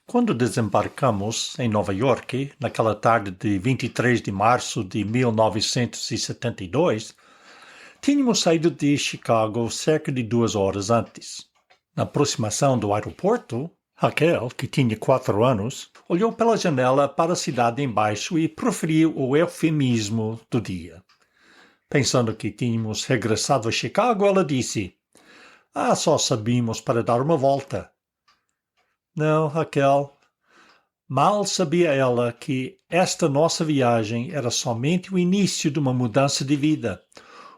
Quando desembarcamos em Nova York, naquela tarde de 23 de março de 1972, tínhamos saído de Chicago cerca de 2 horas antes. Na aproximação do aeroporto, Raquel, que tinha 4 anos, olhou pela janela para a cidade embaixo e proferiu o eufemismo do dia. Pensando que tínhamos regressado a Chicago, ela disse: só sabíamos para dar uma volta. Não, Raquel. Mal sabia ela que esta nossa viagem era somente o início de uma mudança de vida.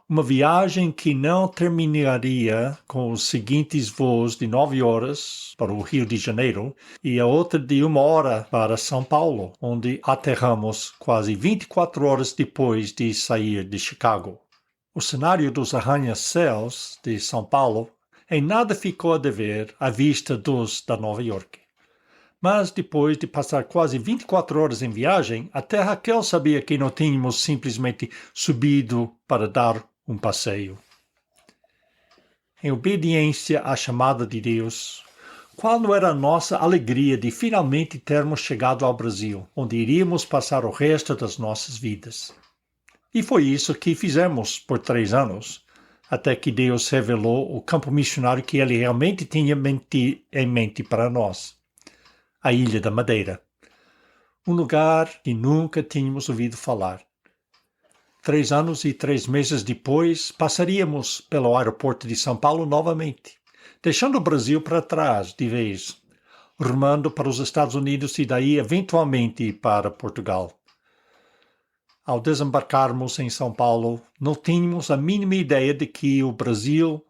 Uma viagem que não terminaria com os seguintes voos de 9 horas para o Rio de Janeiro e a outra de 1 hora para São Paulo, onde aterramos quase 24 horas depois de sair de Chicago. O cenário dos arranha-céus de São Paulo em nada ficou a dever à vista dos da Nova York. Mas depois de passar quase 24 horas em viagem, até Raquel sabia que não tínhamos simplesmente subido para dar um passeio. Em obediência à chamada de Deus, qual não era a nossa alegria de finalmente termos chegado ao Brasil, onde iríamos passar o resto das nossas vidas. E foi isso que fizemos por 3 anos, até que Deus revelou o campo missionário que Ele realmente tinha em mente para nós. A Ilha da Madeira. Um lugar que nunca tínhamos ouvido falar. 3 anos e 3 meses depois, passaríamos pelo aeroporto de São Paulo novamente, deixando o Brasil para trás de vez, rumando para os Estados Unidos e daí, eventualmente, para Portugal. Ao desembarcarmos em São Paulo, não tínhamos a mínima ideia de que o Brasil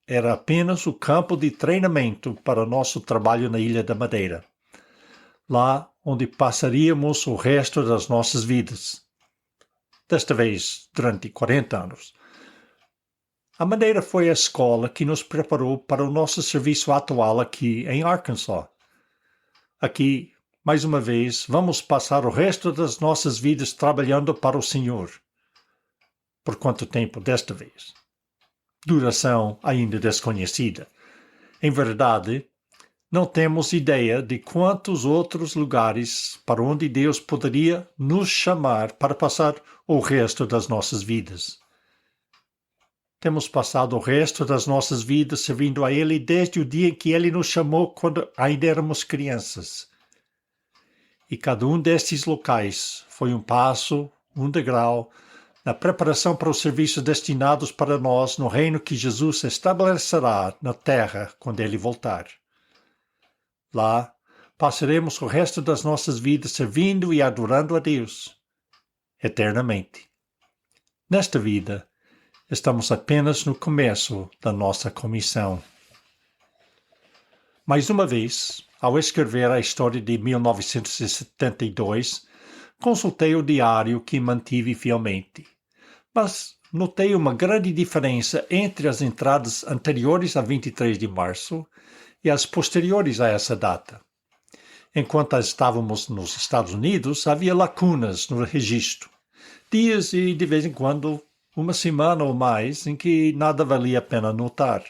era apenas o campo de treinamento para nosso trabalho na Ilha da Madeira. Lá onde passaríamos o resto das nossas vidas. Desta vez, durante 40 anos. A Madeira foi a escola que nos preparou para o nosso serviço atual aqui em Arkansas. Aqui, mais uma vez, vamos passar o resto das nossas vidas trabalhando para o Senhor. Por quanto tempo desta vez? Duração ainda desconhecida. Em verdade, não temos ideia de quantos outros lugares para onde Deus poderia nos chamar para passar o resto das nossas vidas. Temos passado o resto das nossas vidas servindo a Ele desde o dia em que Ele nos chamou quando ainda éramos crianças. E cada um destes locais foi um passo, um degrau, na preparação para os serviços destinados para nós no reino que Jesus estabelecerá na terra quando Ele voltar. Lá, passaremos o resto das nossas vidas servindo e adorando a Deus, eternamente. Nesta vida, estamos apenas no começo da nossa comissão. Mais uma vez, ao escrever a história de 1972, consultei o diário que mantive fielmente, mas notei uma grande diferença entre as entradas anteriores a 23 de março e as posteriores a essa data. Enquanto estávamos nos Estados Unidos, havia lacunas no registro. Dias e, de vez em quando, uma semana ou mais em que nada valia a pena notar.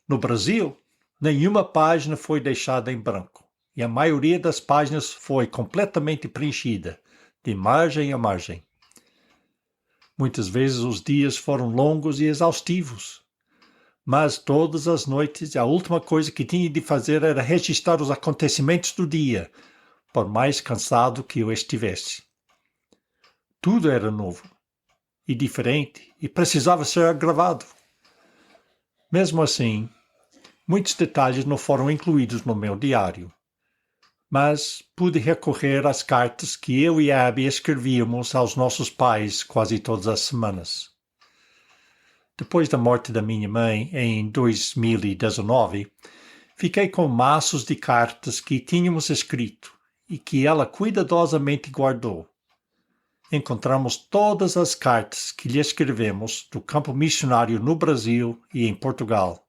No Brasil, nenhuma página foi deixada em branco, e a maioria das páginas foi completamente preenchida, de margem a margem. Muitas vezes os dias foram longos e exaustivos. Mas todas as noites a última coisa que tinha de fazer era registrar os acontecimentos do dia, por mais cansado que eu estivesse. Tudo era novo e diferente e precisava ser gravado. Mesmo assim, muitos detalhes não foram incluídos no meu diário, mas pude recorrer às cartas que eu e Abby escrevíamos aos nossos pais quase todas as semanas. Depois da morte da minha mãe, em 2019, fiquei com maços de cartas que tínhamos escrito e que ela cuidadosamente guardou. Encontramos todas as cartas que lhe escrevemos do campo missionário no Brasil e em Portugal.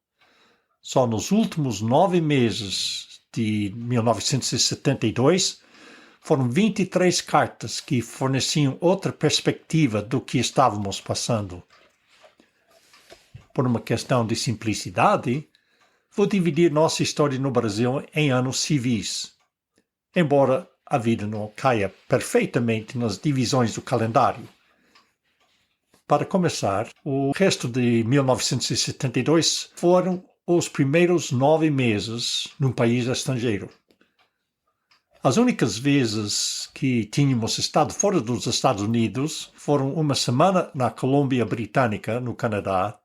Só nos últimos 9 meses de 1972, foram 23 cartas que forneciam outra perspectiva do que estávamos passando. Por uma questão de simplicidade, vou dividir nossa história no Brasil em anos civis. embora a vida não caia perfeitamente nas divisões do calendário. Para começar, o resto de 1972 foram os primeiros 9 meses num país estrangeiro. As únicas vezes que tínhamos estado fora dos Estados Unidos foram uma semana na Colômbia Britânica, no Canadá,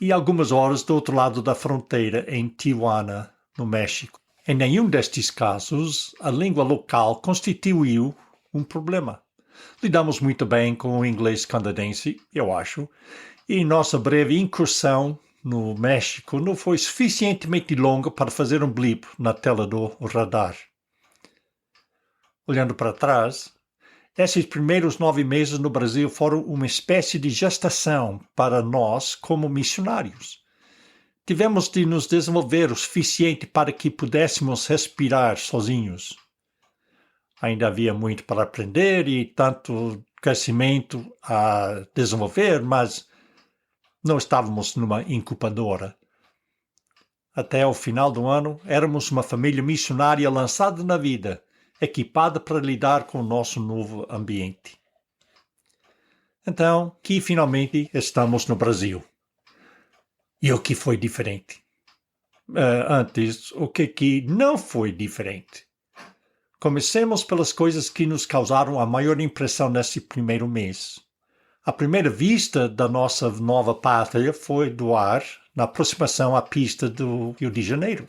e algumas horas do outro lado da fronteira, em Tijuana, no México. Em nenhum destes casos, a língua local constituiu um problema. Lidamos muito bem com o inglês canadense, eu acho, e nossa breve incursão no México não foi suficientemente longa para fazer um blip na tela do radar. Olhando para trás, esses primeiros 9 meses no Brasil foram uma espécie de gestação para nós como missionários. Tivemos de nos desenvolver o suficiente para que pudéssemos respirar sozinhos. Ainda havia muito para aprender e tanto crescimento a desenvolver, mas não estávamos numa incubadora. Até o final do ano, éramos uma família missionária lançada na vida, equipada para lidar com o nosso novo ambiente. Então, que finalmente estamos no Brasil. E o que foi diferente? Antes, o que não foi diferente? Comecemos pelas coisas que nos causaram a maior impressão nesse primeiro mês. A primeira vista da nossa nova pátria foi do ar, na aproximação à pista do Rio de Janeiro.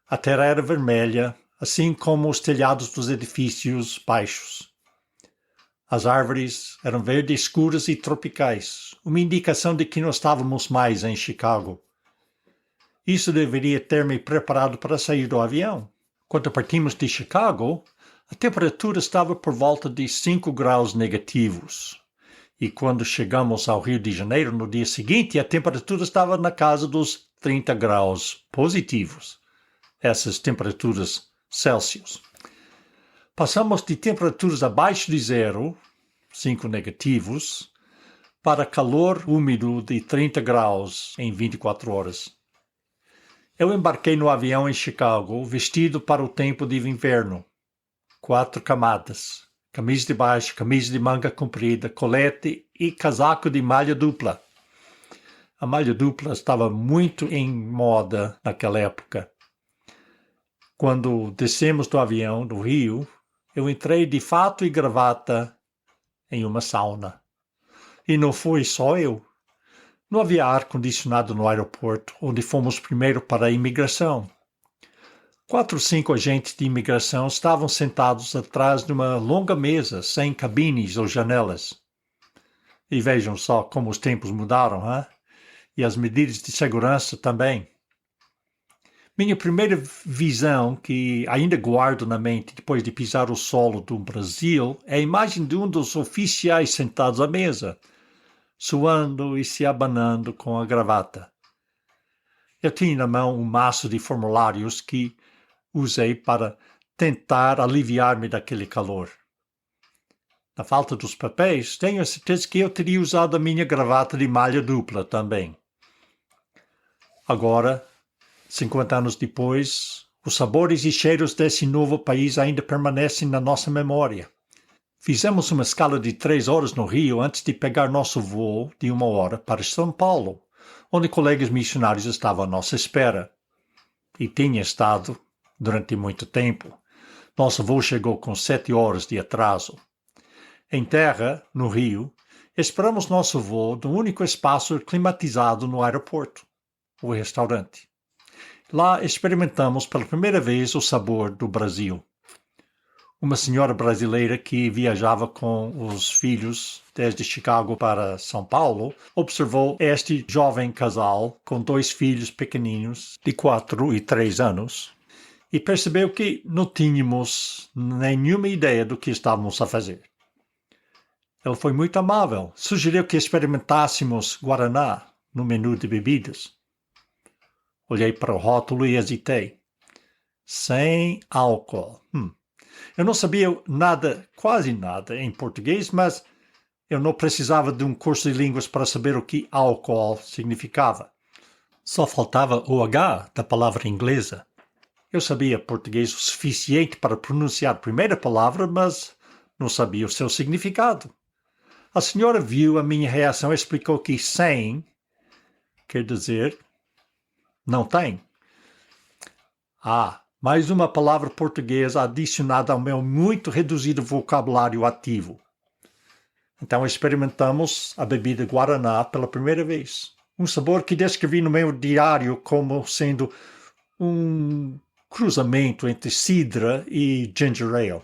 A terra era vermelha, assim como os telhados dos edifícios baixos. As árvores eram verdes escuras e tropicais, uma indicação de que não estávamos mais em Chicago. Isso deveria ter me preparado para sair do avião. Quando partimos de Chicago, a temperatura estava por volta de 5 graus negativos. E quando chegamos ao Rio de Janeiro no dia seguinte, a temperatura estava na casa dos 30 graus positivos. Essas temperaturas Celsius. Passamos de temperaturas abaixo de zero, 5 negativos, para calor úmido de 30 graus em 24 horas. Eu embarquei no avião em Chicago, vestido para o tempo de inverno. 4 camadas, camisa de baixo, camisa de manga comprida, colete e casaco de malha dupla. A malha dupla estava muito em moda naquela época. Quando descemos do avião do Rio, eu entrei de fato e gravata em uma sauna. E não fui só eu. Não havia ar-condicionado no aeroporto, onde fomos primeiro para a imigração. 4 ou 5 agentes de imigração estavam sentados atrás de uma longa mesa, sem cabines ou janelas. E vejam só como os tempos mudaram, hein? E as medidas de segurança também. Minha primeira visão, que ainda guardo na mente depois de pisar o solo do Brasil, é a imagem de um dos oficiais sentados à mesa, suando e se abanando com a gravata. Eu tinha na mão um maço de formulários que usei para tentar aliviar-me daquele calor. Na falta dos papéis, tenho a certeza que eu teria usado a minha gravata de malha dupla também. Agora, 50 anos depois, os sabores e cheiros desse novo país ainda permanecem na nossa memória. Fizemos uma escala de 3 horas no Rio antes de pegar nosso voo de 1 hora para São Paulo, onde colegas missionários estavam à nossa espera. E tinha estado durante muito tempo. Nosso voo chegou com 7 horas de atraso. Em terra, no Rio, esperamos nosso voo no único espaço climatizado no aeroporto, o restaurante. Lá experimentamos pela primeira vez o sabor do Brasil. Uma senhora brasileira que viajava com os filhos desde Chicago para São Paulo observou este jovem casal com 2 filhos pequeninos de 4 e 3 anos e percebeu que não tínhamos nenhuma ideia do que estávamos a fazer. Ela foi muito amável, sugeriu que experimentássemos guaraná no menu de bebidas. Olhei para o rótulo e hesitei. Sem álcool. Eu não sabia nada, quase nada, em português, mas eu não precisava de um curso de línguas para saber o que álcool significava. Só faltava o H da palavra inglesa. Eu sabia português o suficiente para pronunciar a primeira palavra, mas não sabia o seu significado. A senhora viu a minha reação e explicou que sem quer dizer não tem. Mais uma palavra portuguesa adicionada ao meu muito reduzido vocabulário ativo. Então experimentamos a bebida Guaraná pela primeira vez. Um sabor que descrevi no meu diário como sendo um cruzamento entre cidra e ginger ale.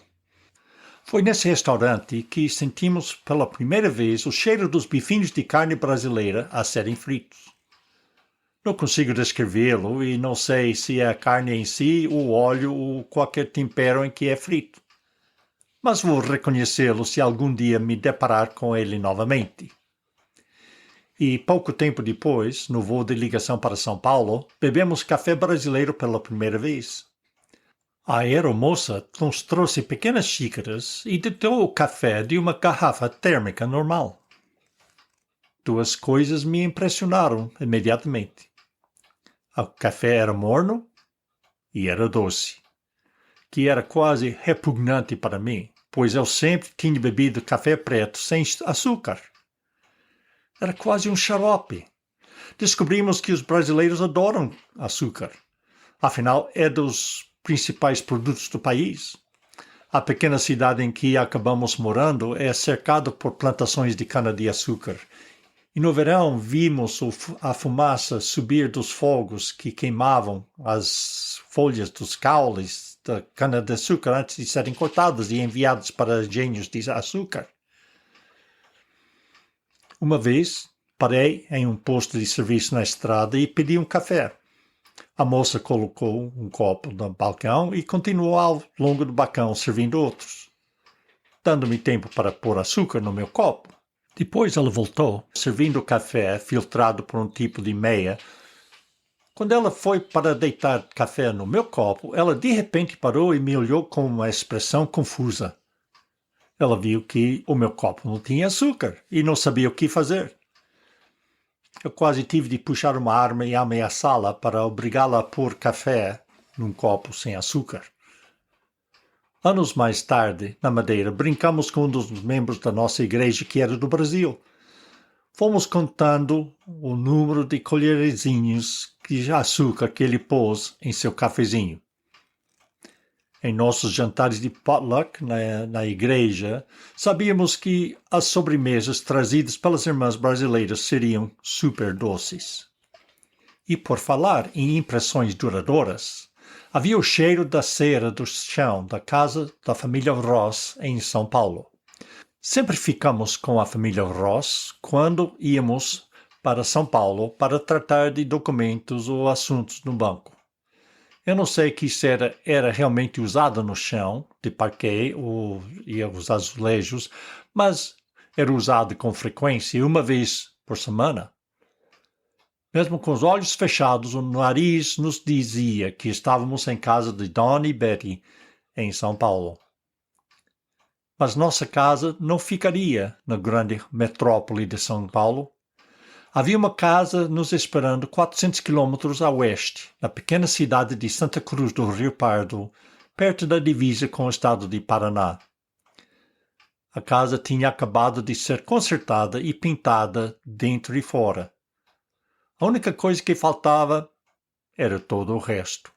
Foi nesse restaurante que sentimos pela primeira vez o cheiro dos bifinhos de carne brasileira a serem fritos. Não consigo descrevê-lo e não sei se é a carne em si, o óleo ou qualquer tempero em que é frito. Mas vou reconhecê-lo se algum dia me deparar com ele novamente. E pouco tempo depois, no voo de ligação para São Paulo, bebemos café brasileiro pela primeira vez. A aeromoça nos trouxe pequenas xícaras e ditou o café de uma garrafa térmica normal. Duas coisas me impressionaram imediatamente. O café era morno e era doce, que era quase repugnante para mim, pois eu sempre tinha bebido café preto sem açúcar. Era quase um xarope. Descobrimos que os brasileiros adoram açúcar. Afinal, é dos principais produtos do país. A pequena cidade em que acabamos morando é cercada por plantações de cana-de-açúcar. E no verão vimos a fumaça subir dos fogos que queimavam as folhas dos caules da cana-de-açúcar antes de serem cortadas e enviadas para engenhos de açúcar. Uma vez, parei em um posto de serviço na estrada e pedi um café. A moça colocou um copo no balcão e continuou ao longo do balcão servindo outros, dando-me tempo para pôr açúcar no meu copo. Depois ela voltou, servindo o café filtrado por um tipo de meia. Quando ela foi para deitar café no meu copo, ela de repente parou e me olhou com uma expressão confusa. Ela viu que o meu copo não tinha açúcar e não sabia o que fazer. Eu quase tive de puxar uma arma e ameaçá-la para obrigá-la a pôr café num copo sem açúcar. Anos mais tarde, na Madeira, brincamos com um dos membros da nossa igreja que era do Brasil. Fomos contando o número de colherzinhos de açúcar que ele pôs em seu cafezinho. Em nossos jantares de potluck na igreja, sabíamos que as sobremesas trazidas pelas irmãs brasileiras seriam super doces. E por falar em impressões duradouras, havia o cheiro da cera do chão da casa da família Ross em São Paulo. Sempre ficamos com a família Ross quando íamos para São Paulo para tratar de documentos ou assuntos no banco. Eu não sei que cera era realmente usada no chão de parquet e os azulejos, mas era usada com frequência, uma vez por semana. Mesmo com os olhos fechados, o nariz nos dizia que estávamos em casa de Don e Betty, em São Paulo. Mas nossa casa não ficaria na grande metrópole de São Paulo. Havia uma casa nos esperando 400 quilômetros a oeste, na pequena cidade de Santa Cruz do Rio Pardo, perto da divisa com o estado de Paraná. A casa tinha acabado de ser consertada e pintada dentro e fora. A única coisa que faltava era todo o resto.